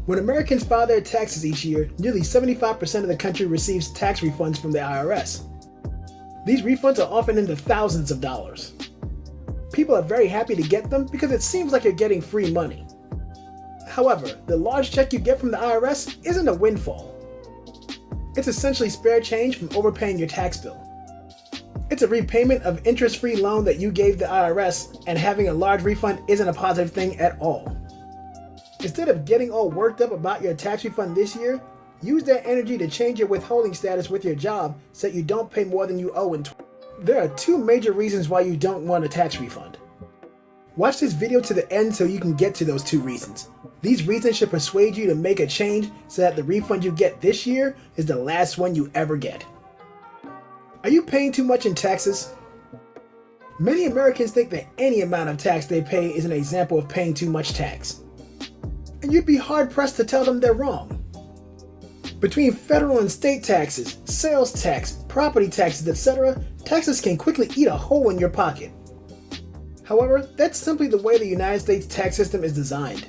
When Americans file their taxes each year, nearly 75% of the country receives tax refunds from the IRS. These refunds are often in the thousands of dollars. People are very happy to get them because it seems like you're getting free money. However, the large check you get from the IRS isn't a windfall. It's essentially spare change from overpaying your tax bill. It's a repayment of interest-free loan that you gave the IRS, and having a large refund isn't a positive thing at all. Instead of getting all worked up about your tax refund this year, use that energy to change your withholding status with your job so that you don't pay more than you owe in. There are two major reasons why you don't want a tax refund. Watch this video to the end so you can get to those two reasons. These reasons should persuade you to make a change so that the refund you get this year is the last one you ever get. Are you paying too much in taxes? Many Americans think that any amount of tax they pay is an example of paying too much tax. And you'd be hard-pressed to tell them they're wrong. Between federal and state taxes, sales tax, property taxes, etc., taxes can quickly eat a hole in your pocket. However, that's simply the way the United States tax system is designed.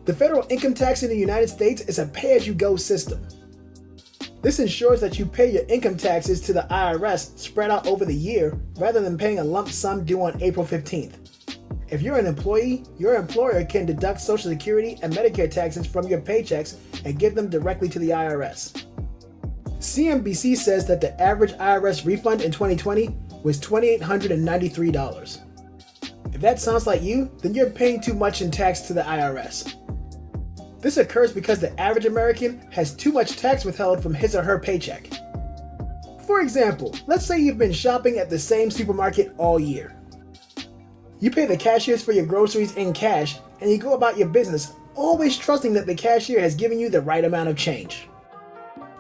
The federal income tax in the United States is a pay-as-you-go system. This ensures that you pay your income taxes to the IRS spread out over the year rather than paying a lump sum due on April 15th. If you're an employee, your employer can deduct Social Security and Medicare taxes from your paychecks and give them directly to the IRS. CNBC says that the average IRS refund in 2020 was $2,893. If that sounds like you, then you're paying too much in tax to the IRS. This occurs because the average American has too much tax withheld from his or her paycheck. For example, let's say you've been shopping at the same supermarket all year. You pay the cashiers for your groceries in cash, and you go about your business, always trusting that the cashier has given you the right amount of change.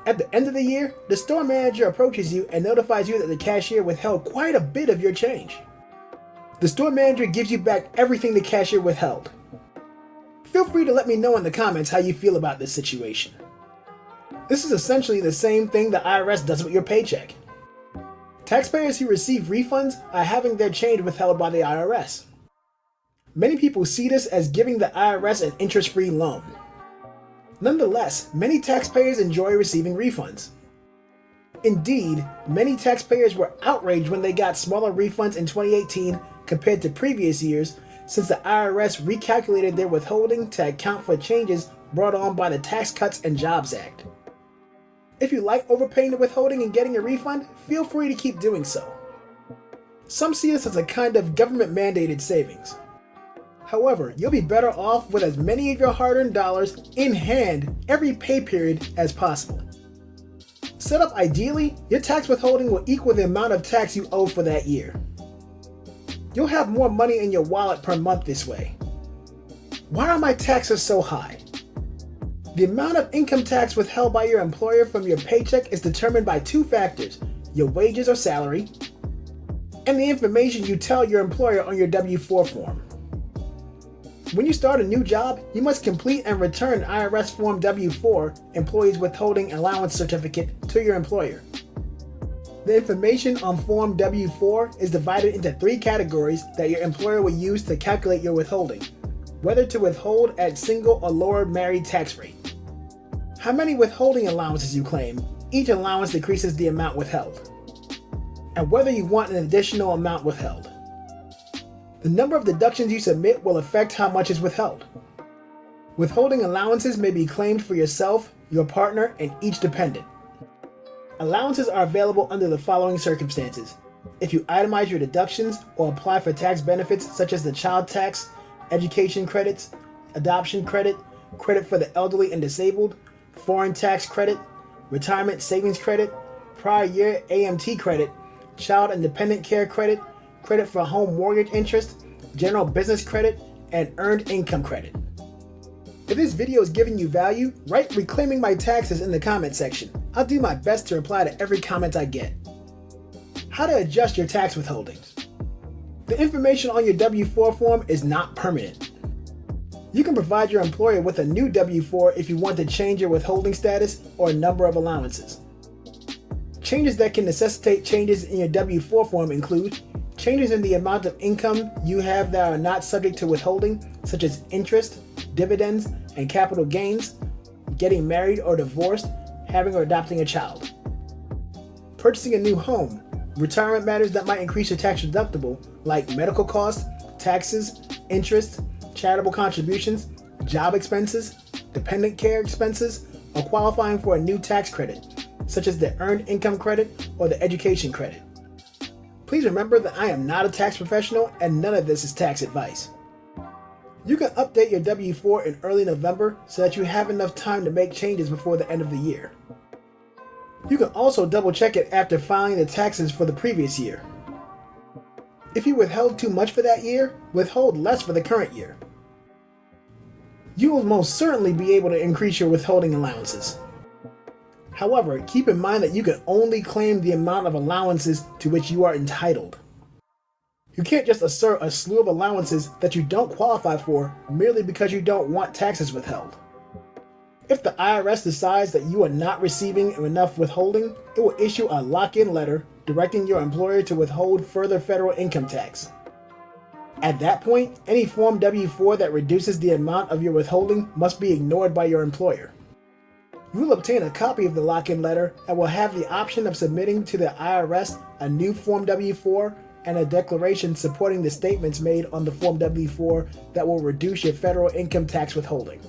At the end of the year, the store manager approaches you and notifies you that the cashier withheld quite a bit of your change. The store manager gives you back everything the cashier withheld. Feel free to let me know in the comments how you feel about this situation. This is essentially the same thing the IRS does with your paycheck. Taxpayers who receive refunds are having their change withheld by the IRS. Many people see this as giving the IRS an interest-free loan. Nonetheless, many taxpayers enjoy receiving refunds. Indeed, many taxpayers were outraged when they got smaller refunds in 2018 compared to previous years, since the IRS recalculated their withholding to account for changes brought on by the Tax Cuts and Jobs Act. If you like overpaying the withholding and getting a refund, feel free to keep doing so. Some see this as a kind of government-mandated savings. However, you'll be better off with as many of your hard-earned dollars in hand every pay period as possible. Set up ideally, your tax withholding will equal the amount of tax you owe for that year. You'll have more money in your wallet per month this way. Why are my taxes so high? The amount of income tax withheld by your employer from your paycheck is determined by two factors: your wages or salary, and the information you tell your employer on your W-4 form. When you start a new job, you must complete and return IRS Form W-4, Employees Withholding Allowance Certificate, to your employer. The information on Form W-4 is divided into three categories that your employer will use to calculate your withholding: whether to withhold at single or lower married tax rate, how many withholding allowances you claim, each allowance decreases the amount withheld, and whether you want an additional amount withheld. The number of deductions you submit will affect how much is withheld. Withholding allowances may be claimed for yourself, your partner, and each dependent. Allowances are available under the following circumstances: if you itemize your deductions or apply for tax benefits such as the child tax, education credits, adoption credit, credit for the elderly and disabled, foreign tax credit, retirement savings credit, prior year AMT credit, child and dependent care credit, credit for home mortgage interest, general business credit, and earned income credit. If this video is giving you value, write "reclaiming my taxes" in the comment section. I'll do my best to reply to every comment I get. How to adjust your tax withholdings. The information on your W-4 form is not permanent. You can provide your employer with a new W-4 if you want to change your withholding status or number of allowances. Changes that can necessitate changes in your W-4 form include changes in the amount of income you have that are not subject to withholding, such as interest, dividends, and capital gains, getting married or divorced, having or adopting a child. Purchasing a new home, retirement matters that might increase your tax deductible, like medical costs, taxes, interest, charitable contributions, job expenses, dependent care expenses, or qualifying for a new tax credit, such as the Earned Income Credit or the Education Credit. Please remember that I am not a tax professional and none of this is tax advice. You can update your W-4 in early November so that you have enough time to make changes before the end of the year. You can also double check it after filing the taxes for the previous year. If you withheld too much for that year, withhold less for the current year. You will most certainly be able to increase your withholding allowances. However, keep in mind that you can only claim the amount of allowances to which you are entitled. You can't just assert a slew of allowances that you don't qualify for merely because you don't want taxes withheld. If the IRS decides that you are not receiving enough withholding, it will issue a lock-in letter directing your employer to withhold further federal income tax. At that point, any Form W-4 that reduces the amount of your withholding must be ignored by your employer. You will obtain a copy of the lock-in letter and will have the option of submitting to the IRS a new Form W-4 and a declaration supporting the statements made on the Form W-4 that will reduce your federal income tax withholding.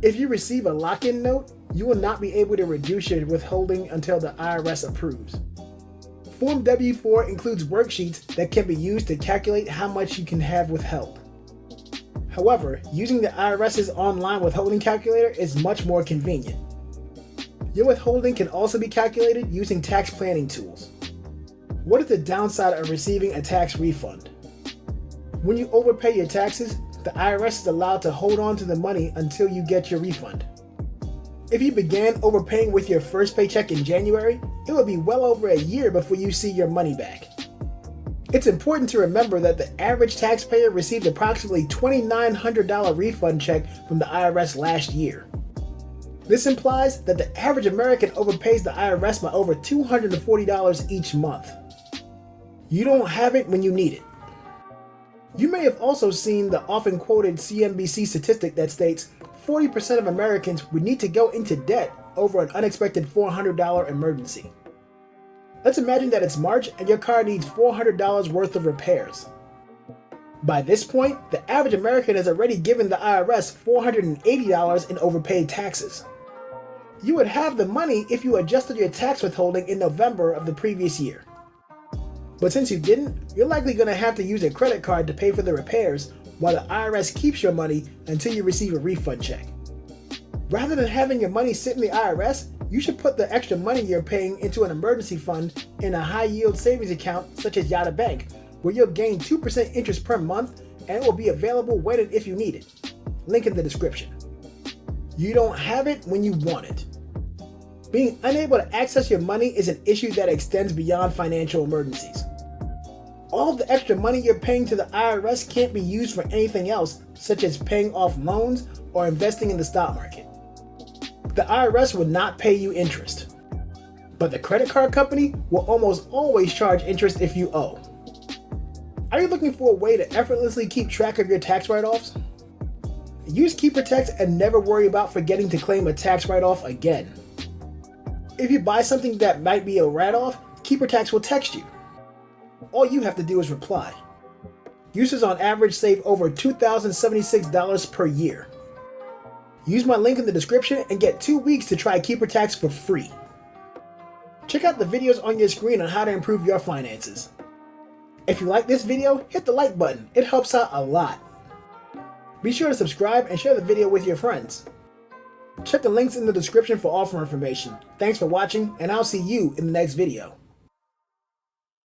If you receive a lock-in note, you will not be able to reduce your withholding until the IRS approves. Form W-4 includes worksheets that can be used to calculate how much you can have withheld. However, using the IRS's online withholding calculator is much more convenient. Your withholding can also be calculated using tax planning tools. What is the downside of receiving a tax refund? When you overpay your taxes, the IRS is allowed to hold on to the money until you get your refund. If you began overpaying with your first paycheck in January, it will be well over a year before you see your money back. It's important to remember that the average taxpayer received approximately $2,900 refund check from the IRS last year. This implies that the average American overpays the IRS by over $240 each month. You don't have it when you need it. You may have also seen the often quoted CNBC statistic that states 40% of Americans would need to go into debt over an unexpected $400 emergency. Let's imagine that it's March and your car needs $400 worth of repairs. By this point, the average American has already given the IRS $480 in overpaid taxes. You would have the money if you adjusted your tax withholding in November of the previous year. But since you didn't, you're likely going to have to use a credit card to pay for the repairs while the IRS keeps your money until you receive a refund check. Rather than having your money sit in the IRS, you should put the extra money you're paying into an emergency fund in a high-yield savings account such as Yotta Bank, where you'll gain 2% interest per month and it will be available when and if you need it. Link in the description. You don't have it when you want it. Being unable to access your money is an issue that extends beyond financial emergencies. All the extra money you're paying to the IRS can't be used for anything else, such as paying off loans or investing in the stock market. The IRS will not pay you interest, but the credit card company will almost always charge interest if you owe. Are you looking for a way to effortlessly keep track of your tax write-offs? Use KeeperTax and never worry about forgetting to claim a tax write-off again. If you buy something that might be a write-off, KeeperTax will text you. All you have to do is reply. Users on average save over $2,076 per year. Use my link in the description and get 2 weeks to try KeeperTax for free. Check out the videos on your screen on how to improve your finances. If you like this video, hit the like button. It helps out a lot. Be sure to subscribe and share the video with your friends. Check the links in the description for offer information. Thanks for watching, and I'll see you in the next video.